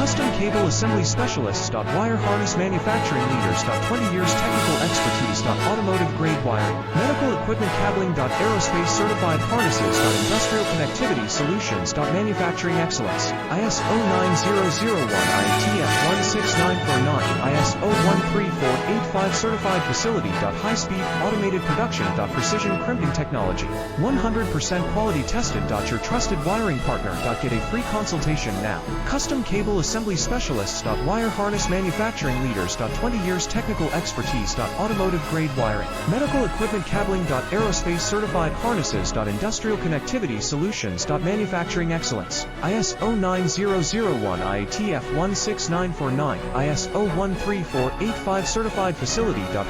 Custom Cable Assembly Specialists. Wire Harness Manufacturing Leaders. 20 years technical expertise. Automotive grade wiring. Medical equipment cabling. Aerospace certified harnesses. Industrial connectivity solutions. Manufacturing excellence. ISO 9001 IATF 16949 ISO 13485 certified facility. High speed automated production. Precision crimping technology. 100% quality tested. Your trusted wiring partner. Get a free consultation now. Custom Cable Assembly Specialists. Wire Harness Manufacturing Leaders. 20 years technical expertise. Automotive grade wiring. Medical equipment cabling. Aerospace certified harnesses. Industrial connectivity solutions. Manufacturing excellence. ISO 9001 IATF 16949 ISO 13485 certified facility.